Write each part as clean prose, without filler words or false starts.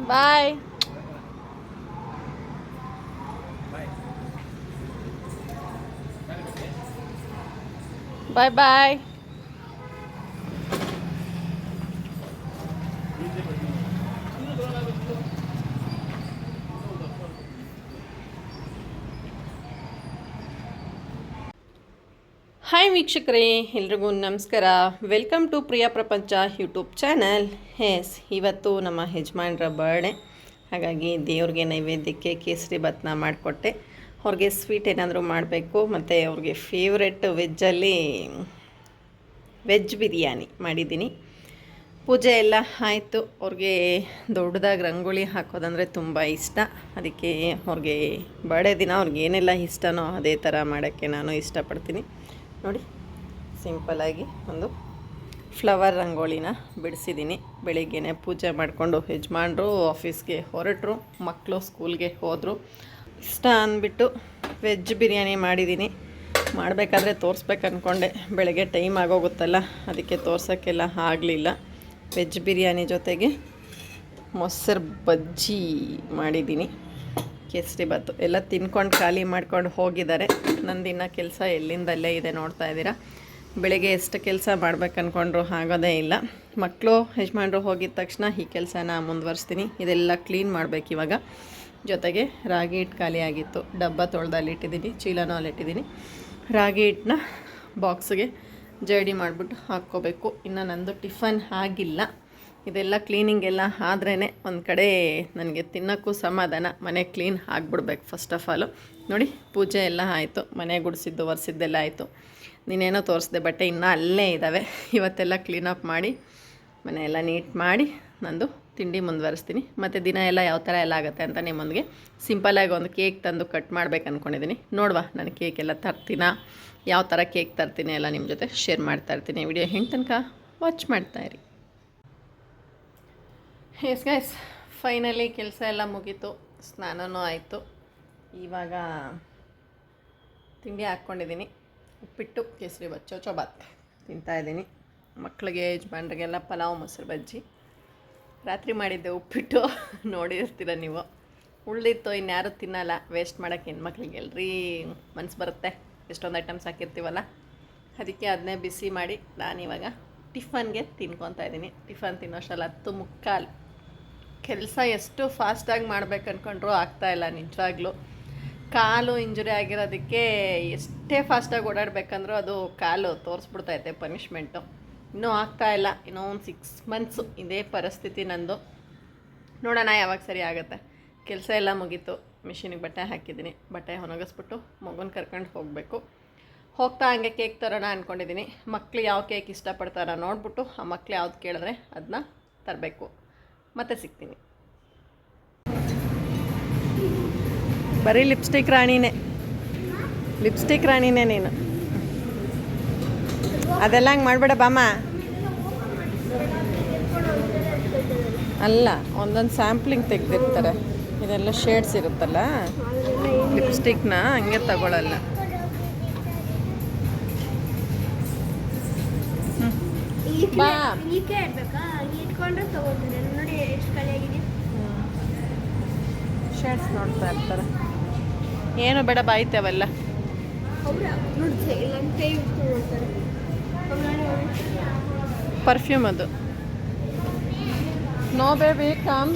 ಬಾಯ್ ಬಾಯ್ ಬಾಯ್. Hi ವೀಕ್ಷಕರೇ, ಎಲ್ರಿಗೂ ನಮಸ್ಕಾರ. ವೆಲ್ಕಮ್ ಟು ಪ್ರಿಯಾ ಪ್ರಪಂಚ ಯೂಟ್ಯೂಬ್ ಚಾನಲ್. ಇವತ್ತು ನಮ್ಮ ಯಜಮಾನ್ರ ಬರ್ಡೇ, ಹಾಗಾಗಿ ದೇವ್ರಿಗೆ ನೈವೇದ್ಯಕ್ಕೆ ಕೇಸರಿ ಭಾತ್ನ ಮಾಡಿಕೊಟ್ಟೆ. ಅವ್ರಿಗೆ ಸ್ವೀಟ್ ಏನಾದರೂ ಮಾಡಬೇಕು, ಮತ್ತು ಅವ್ರಿಗೆ ಫೇವ್ರೆಟ್ ವೆಜ್ಜಲ್ಲಿ ವೆಜ್ ಬಿರಿಯಾನಿ ಮಾಡಿದ್ದೀನಿ. ಪೂಜೆ ಎಲ್ಲ ಆಯಿತು. ಅವ್ರಿಗೆ ದೊಡ್ಡದಾಗಿ ರಂಗೋಲಿ ಹಾಕೋದಂದರೆ ತುಂಬ ಇಷ್ಟ. ಅದಕ್ಕೆ ಅವ್ರಿಗೆ ಬರ್ಡೇ ದಿನ ಅವ್ರಿಗೆ ಏನೆಲ್ಲ ಇಷ್ಟನೋ ಅದೇ ಥರ ಮಾಡೋಕ್ಕೆ ನಾನು ಇಷ್ಟಪಡ್ತೀನಿ. ನೋಡಿ, ಸಿಂಪಲಾಗಿ ಒಂದು ಫ್ಲವರ್ ರಂಗೋಲಿನ ಬಿಡಿಸಿದ್ದೀನಿ. ಬೆಳಿಗ್ಗೆನೇ ಪೂಜೆ ಮಾಡಿಕೊಂಡು ಯಜಮಾನ್ರು ಆಫೀಸ್ಗೆ ಹೊರಟರು, ಮಕ್ಕಳು ಸ್ಕೂಲ್ಗೆ ಹೋದರು. ಇಷ್ಟ ಅಂದ್ಬಿಟ್ಟು ವೆಜ್ ಬಿರಿಯಾನಿ ಮಾಡಿದ್ದೀನಿ. ಮಾಡಬೇಕಾದ್ರೆ ತೋರಿಸ್ಬೇಕು ಅಂದ್ಕೊಂಡೆ, ಬೆಳಗ್ಗೆ ಟೈಮ್ ಆಗೋಗುತ್ತಲ್ಲ, ಅದಕ್ಕೆ ತೋರ್ಸೋಕ್ಕೆಲ್ಲ ಆಗಲಿಲ್ಲ. ವೆಜ್ ಬಿರಿಯಾನಿ ಜೊತೆಗೆ ಮೊಸರು ಬಜ್ಜಿ ಮಾಡಿದ್ದೀನಿ. ಕೇಸರಿ ಭಾತು ಎಲ್ಲ ತಿನ್ಕೊಂಡು ಖಾಲಿ ಮಾಡ್ಕೊಂಡು ಹೋಗಿದ್ದಾರೆ. ನಂದಿನ್ನ ಕೆಲಸ ಎಲ್ಲಿಂದಲ್ಲೇ ಇದೆ, ನೋಡ್ತಾ ಇದ್ದೀರಾ. ಬೆಳಗ್ಗೆ ಎಷ್ಟು ಕೆಲಸ ಮಾಡ್ಬೇಕು ಅಂದ್ಕೊಂಡ್ರು ಆಗೋದೇ ಇಲ್ಲ. ಮಕ್ಕಳು ಯಜಮಾನ್ರು ಹೋಗಿದ ತಕ್ಷಣ ಈ ಕೆಲಸನ ಮುಂದುವರಿಸ್ತೀನಿ. ಇದೆಲ್ಲ ಕ್ಲೀನ್ ಮಾಡಬೇಕು ಇವಾಗ. ಜೊತೆಗೆ ರಾಗಿ ಹಿಟ್ಟು ಖಾಲಿ ಆಗಿತ್ತು, ಡಬ್ಬ ತೊಳೆದಲ್ಲಿಟ್ಟಿದ್ದೀನಿ, ಚೀಲನೂ ಅಲ್ಲಿಟ್ಟಿದ್ದೀನಿ. ರಾಗಿ ಹಿಟ್ಟನ್ನ ಬಾಕ್ಸ್ಗೆ ಜಡಿ ಮಾಡಿಬಿಟ್ಟು ಹಾಕ್ಕೋಬೇಕು. ಇನ್ನು ನಂದು ಟಿಫನ್ ಆಗಿಲ್ಲ. ಇದೆಲ್ಲ ಕ್ಲೀನಿಂಗ್ ಎಲ್ಲ ಆದ್ರೇ ಒಂದು ಕಡೆ ನನಗೆ ತಿನ್ನೋಕ್ಕೂ ಸಮಾಧಾನ. ಮನೆ ಕ್ಲೀನ್ ಆಗಿಬಿಡ್ಬೇಕು ಫಸ್ಟ್ ಆಫ್ ಆಲು. ನೋಡಿ, ಪೂಜೆ ಎಲ್ಲ ಆಯಿತು, ಮನೆ ಗುಡಿಸಿದ್ದು ಒರೆಸಿದ್ದೆಲ್ಲ ಆಯಿತು. ನೀನೇನೋ ತೋರಿಸ್ದೆ, ಬಟ್ಟೆ ಇನ್ನೂ ಅಲ್ಲೇ ಇದ್ದಾವೆ. ಇವತ್ತೆಲ್ಲ ಕ್ಲೀನಪ್ ಮಾಡಿ ಮನೆಯೆಲ್ಲ ನೀಟ್ ಮಾಡಿ ನಂದು ತಿಂಡಿ ಮುಂದುವರಿಸ್ತೀನಿ. ಮತ್ತು ದಿನ ಎಲ್ಲ ಯಾವ ಥರ ಎಲ್ಲ ಆಗುತ್ತೆ ಅಂತ ನಿಮ್ಮೊಂದಿಗೆ ಸಿಂಪಲಾಗಿ ಒಂದು ಕೇಕ್ ತಂದು ಕಟ್ ಮಾಡ್ಬೇಕು ಅಂದ್ಕೊಂಡಿದ್ದೀನಿ. ನೋಡುವ, ನಾನು ಕೇಕ್ ಎಲ್ಲ ತರ್ತೀನ, ಯಾವ ಥರ ಕೇಕ್ ತರ್ತೀನಿ ಎಲ್ಲ ನಿಮ್ಮ ಜೊತೆ ಶೇರ್ ಮಾಡ್ತಾಯಿರ್ತೀನಿ. ವಿಡಿಯೋ ಹೆಂಗೆ ತನಕ ವಾಚ್ ಮಾಡ್ತಾಯಿರಿ. ಗೈಸ್, ಫೈನಲಿ ಕೆಲಸ ಎಲ್ಲ ಮುಗೀತು, ಸ್ನಾನನೂ ಆಯಿತು. ಇವಾಗ ತಿಂಡಿ ಹಾಕ್ಕೊಂಡಿದ್ದೀನಿ. ಉಪ್ಪಿಟ್ಟು, ಕೇಸರಿ ಭಾತ್, ಚೌಚೌಬಾತ್ ತಿಂತಾಯಿದ್ದೀನಿ. ಮಕ್ಕಳಿಗೆ ಯಜಮಾನ್ರಿಗೆಲ್ಲ ಪಲಾವ್, ಮೊಸರು ಬಜ್ಜಿ. ರಾತ್ರಿ ಮಾಡಿದ್ದೆ ಉಪ್ಪಿಟ್ಟು, ನೋಡಿರ್ತೀರ ನೀವು. ಉಳಿದಿತ್ತು, ಇನ್ಯಾರು ತಿನ್ನಲ್ಲ, ವೇಸ್ಟ್ ಮಾಡೋಕ್ಕೆ ಹೆಣ್ಮಕ್ಳಿಗೆ ಎಲ್ರಿ ಮನಸ್ಸು ಬರುತ್ತೆ. ಎಷ್ಟೊಂದು ಐಟಮ್ಸ್ ಹಾಕಿರ್ತೀವಲ್ಲ, ಅದಕ್ಕೆ ಅದನ್ನೇ ಬಿಸಿ ಮಾಡಿ ನಾನಿವಾಗ ಟಿಫನ್ಗೆ ತಿನ್ಕೊತಾ ಇದ್ದೀನಿ. ಟಿಫನ್ ತಿನ್ನೋಷ್ಟಲ್ಲ 10:15. ಕೆಲಸ ಎಷ್ಟು ಫಾಸ್ಟಾಗಿ ಮಾಡ್ಬೇಕು ಅಂದ್ಕೊಂಡ್ರು ಆಗ್ತಾಯಿಲ್ಲ. ನಿಜವಾಗ್ಲೂ ಕಾಲು ಇಂಜುರಿ ಆಗಿರೋದಕ್ಕೆ ಎಷ್ಟೇ ಫಾಸ್ಟಾಗಿ ಓಡಾಡಬೇಕಂದ್ರೂ ಅದು ಕಾಲು ತೋರಿಸ್ಬಿಡ್ತೈತೆ ಪನಿಷ್ಮೆಂಟು. ಇನ್ನೂ ಆಗ್ತಾಯಿಲ್ಲ. ಇನ್ನೂ ಒಂದು 6 ಮಂತ್ಸು ಇದೇ ಪರಿಸ್ಥಿತಿ ನಂದು. ನೋಡೋಣ ಯಾವಾಗ ಸರಿ ಆಗುತ್ತೆ. ಕೆಲಸ ಎಲ್ಲ ಮುಗೀತು, ಮಿಷಿನಿಗೆ ಬಟ್ಟೆ ಹಾಕಿದ್ದೀನಿ. ಬಟ್ಟೆ ಒಣಗಿಸ್ಬಿಟ್ಟು ಮಗುನ ಕರ್ಕೊಂಡು ಹೋಗಬೇಕು. ಹೋಗ್ತಾ ಹಂಗೆ ಕೇಕ್ ತರೋಣ ಅಂದ್ಕೊಂಡಿದ್ದೀನಿ. ಮಕ್ಕಳು ಯಾವ ಕೇಕ್ ಇಷ್ಟಪಡ್ತಾರ ನೋಡ್ಬಿಟ್ಟು ಆ ಮಕ್ಳು ಯಾವ್ದು ಕೇಳಿದ್ರೆ ಅದನ್ನ ತರಬೇಕು. ಮತ್ತೆ ಸಿಗ್ತೀನಿ. ಬರೀ ಲಿಪ್ಸ್ಟಿಕ್ ರಾಣಿನೇ, ಲಿಪ್ಸ್ಟಿಕ್ ರಾಣಿನೇ ನೀನು. ಅದೆಲ್ಲ ಹಂಗೆ ಮಾಡಬೇಡ ಬಾಮ್ಮ. ಅಲ್ಲ, ಒಂದೊಂದು ಸ್ಯಾಂಪ್ಲಿಂಗ್ ತೆಗೆದಿರ್ತಾರೆ. ಇದೆಲ್ಲ ಶೇಡ್ಸ್ ಇರುತ್ತಲ್ಲ, ಲಿಪ್ಸ್ಟಿಕ್ನ ಹಂಗೆ ತಗೊಳ್ಳಲ್ಲ. ಬಾ, ಶೇಡ್ಸ್ ನೋಡ್ತಾ ಇರ್ತಾರೆ. ಏನು ಬೇಡ, ಬಾಯ್ತೆ ಅವೆಲ್ಲ. ಪರ್ಫ್ಯೂಮ್ ಅದು. No baby come.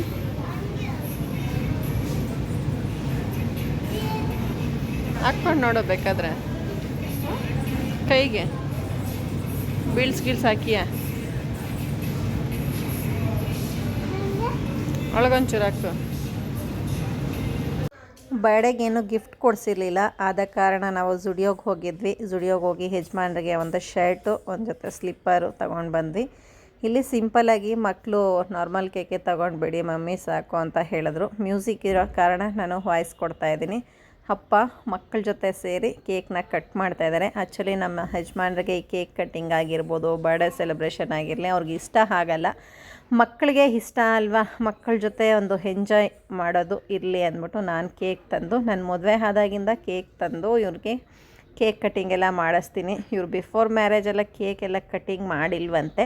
ಹಾಕ್ಕೊಂಡು ನೋಡೋ ಬೇಕಾದ್ರೆ, ಕೈಗೆ ಬೀಳ್ಸ್ ಹಾಕಿಯ ಒಳಗೊಂಚೂರು ಹಾಕು. ಬರ್ಡೇಗೇನು ಗಿಫ್ಟ್ ಕೊಡಿಸಿರ್ಲಿಲ್ಲ, ಆದ ಕಾರಣ ನಾವು ಜುಡಿಯೋಗೆ ಹೋಗಿದ್ವಿ. ಜುಡಿಯೋಗೆ ಹೋಗಿ ಯಜಮಾನ್ರಿಗೆ ಒಂದು ಶರ್ಟು, ಒಂದು ಜೊತೆ ಸ್ಲಿಪ್ಪರು ತೊಗೊಂಡು ಬಂದ್ವಿ. ಇಲ್ಲಿ ಸಿಂಪಲಾಗಿ ಮಕ್ಕಳು ನಾರ್ಮಲ್ ಕೇಕೆ ತೊಗೊಂಡ್ಬಿಡಿ ಮಮ್ಮಿ ಸಾಕು ಅಂತ ಹೇಳಿದ್ರು. ಮ್ಯೂಸಿಕ್ ಇರೋ ಕಾರಣ ನಾನು ವಾಯ್ಸ್ ಕೊಡ್ತಾಯಿದ್ದೀನಿ. ಅಪ್ಪ ಮಕ್ಕಳ ಜೊತೆ ಸೇರಿ ಕೇಕ್ನ ಕಟ್ ಮಾಡ್ತಾಯಿದ್ದಾರೆ. ಆ್ಯಕ್ಚುಲಿ ನಮ್ಮ ಯಜಮಾನ್ರಿಗೆ ಈ ಕೇಕ್ ಕಟ್ಟಿಂಗ್ ಆಗಿರ್ಬೋದು, ಬರ್ಡೇ ಸೆಲೆಬ್ರೇಷನ್ ಆಗಿರಲಿ, ಅವ್ರಿಗೆ ಇಷ್ಟ ಆಗಲ್ಲ. ಮಕ್ಕಳಿಗೆ ಇಷ್ಟ ಅಲ್ವಾ, ಮಕ್ಕಳ ಜೊತೆ ಒಂದು ಎಂಜಾಯ್ ಮಾಡೋದು ಇರಲಿ ಅಂದ್ಬಿಟ್ಟು ನಾನು ಕೇಕ್ ತಂದು, ನನ್ನ ಮದುವೆ ಆದಾಗಿಂದ ಕೇಕ್ ತಂದು ಇವ್ರಿಗೆ ಕೇಕ್ ಕಟ್ಟಿಂಗ್ ಎಲ್ಲ ಮಾಡಿಸ್ತೀನಿ. ಇವ್ರು ಬಿಫೋರ್ ಮ್ಯಾರೇಜೆಲ್ಲ ಕೇಕ್ ಎಲ್ಲ ಕಟ್ಟಿಂಗ್ ಮಾಡಿಲ್ವಂತೆ.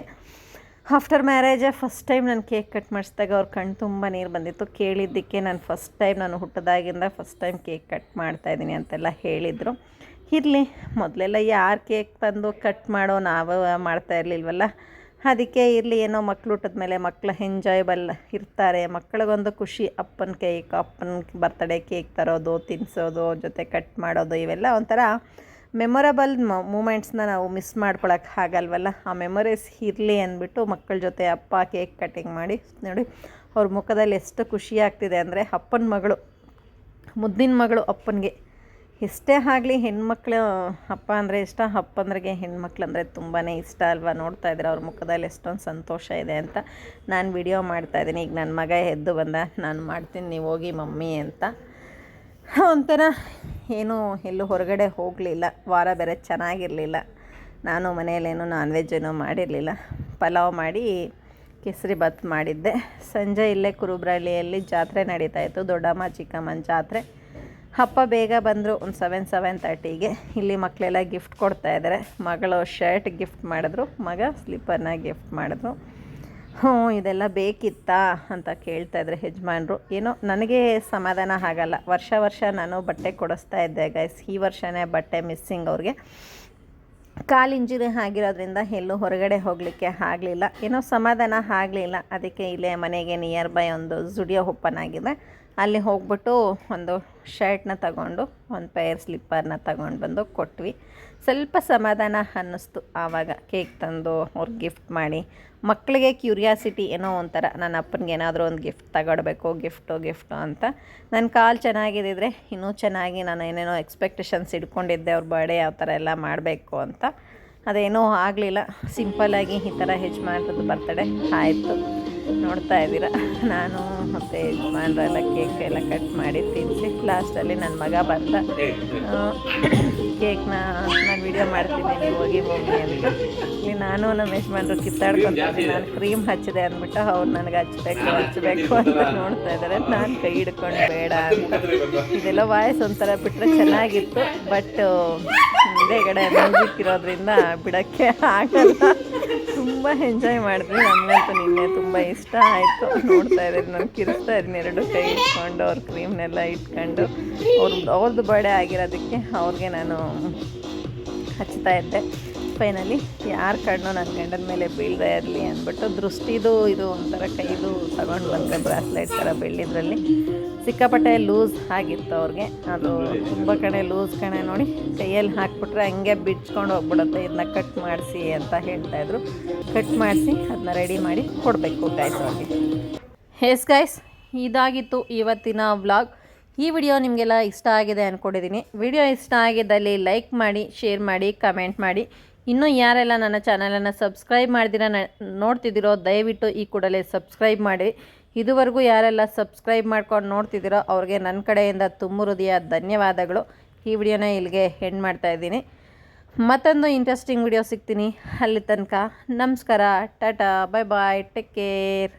ಆಫ್ಟರ್ ಮ್ಯಾರೇಜೇ ಫಸ್ಟ್ ಟೈಮ್ ನಾನು ಕೇಕ್ ಕಟ್ ಮಾಡಿಸಿದಾಗ ಅವ್ರ ಕಣ್ಣು ತುಂಬ ನೀರು ಬಂದಿತ್ತು. ಕೇಳಿದ್ದಕ್ಕೆ ನಾನು ಫಸ್ಟ್ ಟೈಮ್ ನಾನು ಹುಟ್ಟಿದಾಗಿಂದ ಫಸ್ಟ್ ಟೈಮ್ ಕೇಕ್ ಕಟ್ ಮಾಡ್ತಾಯಿದ್ದೀನಿ ಅಂತೆಲ್ಲ ಹೇಳಿದರು. ಇರಲಿ, ಮೊದಲೆಲ್ಲ ಯಾರು ಕೇಕ್ ತಂದು ಕಟ್ ಮಾಡೋ ನಾವು ಮಾಡ್ತಾ ಇರಲಿಲ್ವಲ್ಲ, ಅದಕ್ಕೆ ಇರಲಿ, ಏನೋ ಮಕ್ಳು ಹುಟ್ಟಿದ ಮೇಲೆ ಮಕ್ಕಳು ಎಂಜಾಯಬಲ್ ಇರ್ತಾರೆ, ಮಕ್ಕಳಿಗೊಂದು ಖುಷಿ. ಅಪ್ಪನ ಕೇಕ್, ಅಪ್ಪನ ಬರ್ತಡೇ ಕೇಕ್ ತರೋದು, ತಿನ್ನಿಸೋದು, ಜೊತೆ ಕಟ್ ಮಾಡೋದು, ಇವೆಲ್ಲ ಒಂಥರ ಮೆಮೊರಬಲ್ ಮೂಮೆಂಟ್ಸ್ನ ನಾವು ಮಿಸ್ ಮಾಡ್ಕೊಳಕ್ಕೆ ಆಗಲ್ವಲ್ಲ. ಆ ಮೆಮೊರೀಸ್ ಇರಲಿ ಅಂದ್ಬಿಟ್ಟು ಮಕ್ಕಳ ಜೊತೆ ಅಪ್ಪ ಕೇಕ್ ಕಟ್ಟಿಂಗ್ ಮಾಡಿ ನೋಡಿ ಅವ್ರ ಮುಖದಲ್ಲಿ ಎಷ್ಟು ಖುಷಿ ಆಗ್ತಿದೆ ಅಂದರೆ, ಅಪ್ಪನ ಮಗಳು, ಮುದ್ದಿನ ಮಗಳು ಅಪ್ಪನಿಗೆ. ಎಷ್ಟೇ ಆಗಲಿ ಹೆಣ್ಮಕ್ಳು ಅಪ್ಪ ಅಂದರೆ ಇಷ್ಟ, ಅಪ್ಪಂದ್ರಿಗೆ ಹೆಣ್ಮಕ್ಳು ಅಂದರೆ ತುಂಬಾ ಇಷ್ಟ ಅಲ್ವಾ. ನೋಡ್ತಾ ಇದ್ದಾರೆ ಅವ್ರ ಮುಖದಲ್ಲಿ ಎಷ್ಟೊಂದು ಸಂತೋಷ ಇದೆ ಅಂತ. ನಾನು ವಿಡಿಯೋ ಮಾಡ್ತಾಯಿದ್ದೀನಿ. ಈಗ ನನ್ನ ಮಗ ಎದ್ದು ಬಂದ, ನಾನು ಮಾಡ್ತೀನಿ ನೀವು ಹೋಗಿ ಮಮ್ಮಿ ಅಂತ. ಒಂಥರ ಏನೂ ಎಲ್ಲೂ ಹೊರಗಡೆ ಹೋಗಲಿಲ್ಲ. ವಾರ ಬೇರೆ ಚೆನ್ನಾಗಿರಲಿಲ್ಲ. ನಾನು ಮನೆಯಲ್ಲೇನೂ ನಾನ್ ವೆಜ್ ಏನೂ ಮಾಡಿರಲಿಲ್ಲ. ಪಲಾವ್ ಮಾಡಿ ಕೇಸರಿ ಬಾತ್ ಮಾಡಿದ್ದೆ. ಸಂಜೆ ಇಲ್ಲೇ ಕುರುಬ್ರಳ್ಳಿಯಲ್ಲಿ ಜಾತ್ರೆ ನಡೀತಾಯಿತ್ತು, ದೊಡ್ಡಮ್ಮ ಚಿಕ್ಕಮ್ಮನ ಜಾತ್ರೆ. ಅಪ್ಪ ಬೇಗ ಬಂದರು, ಒಂದು 7:30ಗೆ. ಇಲ್ಲಿ ಮಕ್ಕಳೆಲ್ಲ ಗಿಫ್ಟ್ ಕೊಡ್ತಾಯಿದ್ದಾರೆ. ಮಗಳು ಶರ್ಟ್ ಗಿಫ್ಟ್ ಮಾಡಿದ್ರು, ಮಗ ಸ್ಲಿಪ್ಪರ್ನ ಗಿಫ್ಟ್ ಮಾಡಿದ್ರು. ಇದೆಲ್ಲ ಬೇಕಿತ್ತಾ ಅಂತ ಕೇಳ್ತಾಯಿದ್ರೆ ಯಜಮಾನ್ರು. ಏನೋ ನನಗೆ ಸಮಾಧಾನ ಆಗಲ್ಲ. ವರ್ಷ ನಾನು ಬಟ್ಟೆ ಕೊಡಿಸ್ತಾ ಇದ್ದೆ ಗೈಸ್. ಈ ವರ್ಷವೇ ಬಟ್ಟೆ ಮಿಸ್ಸಿಂಗ್ ಅವ್ರಿಗೆ. ಕಾಲು ಇಂಜುರಿ ಆಗಿರೋದ್ರಿಂದ ಎಲ್ಲೂ ಹೊರಗಡೆ ಹೋಗಲಿಕ್ಕೆ ಆಗಲಿಲ್ಲ. ಏನೋ ಸಮಾಧಾನ ಆಗಲಿಲ್ಲ. ಅದಕ್ಕೆ ಇಲ್ಲೇ ಮನೆಗೆ ನಿಯರ್ ಬೈ ಒಂದು ಜುಡಿಯೋ ಓಪನ್ ಆಗಿದೆ, ಅಲ್ಲಿ ಹೋಗ್ಬಿಟ್ಟು ಒಂದು ಶರ್ಟ್ನ ತಗೊಂಡು ಒಂದು ಪೇರ್ ಸ್ಲಿಪ್ಪರ್ನ ತಗೊಂಡು ಬಂದು ಕೊಟ್ವಿ. ಸ್ವಲ್ಪ ಸಮಾಧಾನ ಅನ್ನಿಸ್ತು. ಆವಾಗ ಕೇಕ್ ತಂದು ಅವ್ರಿಗೆ ಗಿಫ್ಟ್ ಮಾಡಿ, ಮಕ್ಕಳಿಗೆ ಕ್ಯೂರಿಯಾಸಿಟಿ ಏನೋ ಒಂಥರ, ನನ್ನ ಅಪ್ಪನಿಗೆ ಏನಾದರೂ ಒಂದು ಗಿಫ್ಟ್ ತಗೊಳ್ಬೇಕು, ಗಿಫ್ಟು ಅಂತ. ನನ್ನ ಕಾಲು ಚೆನ್ನಾಗಿದ್ದಿದ್ರೆ ಇನ್ನೂ ಚೆನ್ನಾಗಿ ನಾನು ಏನೇನೋ ಎಕ್ಸ್ಪೆಕ್ಟೇಷನ್ಸ್ ಇಟ್ಕೊಂಡಿದ್ದೆ, ಅವ್ರ ಬರ್ಡೇ ಯಾವ ಥರ ಎಲ್ಲ ಮಾಡಬೇಕು ಅಂತ. ಅದೇನೂ ಆಗಲಿಲ್ಲ. ಸಿಂಪಲ್ಲಾಗಿ ಈ ಥರ ಯಜಮಾನ್ರದ್ದು ಬರ್ತಡೇ ಆಯಿತು. ನೋಡ್ತಾ ಇದ್ದೀರ, ನಾನು ಮತ್ತು ಯಜಮಾನ್ರೆಲ್ಲ ಕೇಕ್ ಎಲ್ಲ ಕಟ್ ಮಾಡಿ ತಿನ್ನಿಸಿ ಲಾಸ್ಟಲ್ಲಿ ನನ್ನ ಮಗ ಬಂದ. ಕೇಕ್ನ ನಾನು ವಿಡಿಯೋ ಮಾಡ್ತೀನಿ ನೀವು ಹೋಗಿ ಮಮ್ಮಿ ಅಂತ. ಇಲ್ಲಿ ನಾನು ನಮ್ಮ ಯಜಮಾನ್ರು ಕಿತ್ತಾಡ್ಕೊತೀನಿ. ನಾನು ಕ್ರೀಮ್ ಹಚ್ಚಿದೆ ಅಂದ್ಬಿಟ್ಟು ಅವ್ರು ನನಗೆ ಹಚ್ಚಬೇಕು ಅಂತ ನೋಡ್ತಾ ಇದ್ದಾರೆ. ನಾನು ಕೈ ಹಿಡ್ಕೊಂಡು ಬೇಡ ಅಂತ. ಇದೆಲ್ಲ ವಾಯ್ಸ್ ಒಂಥರ ಬಿಟ್ಟರೆ ಚೆನ್ನಾಗಿತ್ತು, ಬಟ್ ಹಿಂದೆಗಡೆ ಮ್ಯೂಸಿಕ್ ಇರೋದ್ರಿಂದ ಬಿಡೋಕ್ಕೆ ಆಗಲ್ಲ. ತುಂಬ ಎಂಜಾಯ್ ಮಾಡಿದ್ವಿ. ನಮಗಂತೂ ನಿನ್ನೆ ತುಂಬ ಇಷ್ಟ ಆಯಿತು. ನೋಡ್ತಾ ಇದ್ದಾರೆ, ನಾನು ಕಿರಿಸ್ತಾ ಇದ್ದೀನಿ ಎರಡು ಕೈ ಇಟ್ಕೊಂಡು, ಅವ್ರ ಕ್ರೀಮ್ನೆಲ್ಲ ಇಟ್ಕೊಂಡು. ಅವ್ರದ್ದು ಬರ್ಡೇ ಆಗಿರೋದಕ್ಕೆ ಅವ್ರಿಗೆ ನಾನು ಹಚ್ತಾ ಇದ್ದೆ. ಫೈನಲಿ ಯಾರ ಕಣ್ಣು ನನ್ನ ಗಂಡನ ಮೇಲೆ ಬೀಳದೇ ಇರಲಿ ಅಂದ್ಬಿಟ್ಟು ದೃಷ್ಟಿದು ಇದು ಒಂಥರ ಕೈದು ತಗೊಂಡು ಬಂದರೆ ಬ್ರಾಸ್ಲೆಟ್ ಥರ ಬೆಳ್ಳಿದ್ರಲ್ಲಿ ಸಿಕ್ಕಾಪಟ್ಟೆ ಲೂಸ್ ಆಗಿತ್ತು ಅವ್ರಿಗೆ. ಅದು ತುಂಬ ಕಡೆ ಲೂಸ್ ಕಣೆ ನೋಡಿ, ಕೈಯಲ್ಲಿ ಹಾಕ್ಬಿಟ್ರೆ ಹಂಗೆ ಬಿಡ್ಸ್ಕೊಂಡು ಹೋಗ್ಬಿಡುತ್ತೆ. ಇದನ್ನ ಕಟ್ ಮಾಡಿಸಿ ಅಂತ ಹೇಳ್ತಾಯಿದ್ರು. ಕಟ್ ಮಾಡಿಸಿ ಅದನ್ನ ರೆಡಿ ಮಾಡಿ ಕೊಡಬೇಕು ಗೈಸ್ ಅವ್ರಿಗೆ. ಎಸ್ ಗೈಸ್, ಇದಾಗಿತ್ತು ಇವತ್ತಿನ ವ್ಲಾಗ್. ಈ ವಿಡಿಯೋ ನಿಮಗೆಲ್ಲ ಇಷ್ಟ ಆಗಿದೆ ಅಂದ್ಕೊಂಡಿದ್ದೀನಿ. ವಿಡಿಯೋ ಇಷ್ಟ ಆಗಿದ್ದಲ್ಲಿ ಲೈಕ್ ಮಾಡಿ, ಶೇರ್ ಮಾಡಿ, ಕಮೆಂಟ್ ಮಾಡಿ. ಇನ್ನೂ ಯಾರೆಲ್ಲ ನನ್ನ ಚಾನಲನ್ನು ಸಬ್ಸ್ಕ್ರೈಬ್ ಮಾಡ್ದಿರ ನೋಡ್ತಿದ್ದೀರೋ ದಯವಿಟ್ಟು ಈ ಕೂಡಲೇ ಸಬ್ಸ್ಕ್ರೈಬ್ ಮಾಡಿ. ಇದುವರೆಗೂ ಯಾರೆಲ್ಲ ಸಬ್ಸ್ಕ್ರೈಬ್ ಮಾಡ್ಕೊಂಡು ನೋಡ್ತಿದ್ದೀರೋ ಅವ್ರಿಗೆ ನನ್ನ ಕಡೆಯಿಂದ ತುಂಬ ಹೃದಯ ಧನ್ಯವಾದಗಳು. ಈ ವಿಡಿಯೋನ ಇಲ್ಲಿಗೆ ಎಂಡ್ ಮಾಡ್ತಾಯಿದ್ದೀನಿ. ಮತ್ತೊಂದು ಇಂಟ್ರೆಸ್ಟಿಂಗ್ ವಿಡಿಯೋ ಸಿಗ್ತೀನಿ. ಅಲ್ಲಿ ತನಕ ನಮಸ್ಕಾರ, ಟಾಟಾ, ಬಾಯ್ ಬಾಯ್, ಟೇಕ್ ಕೇರ್.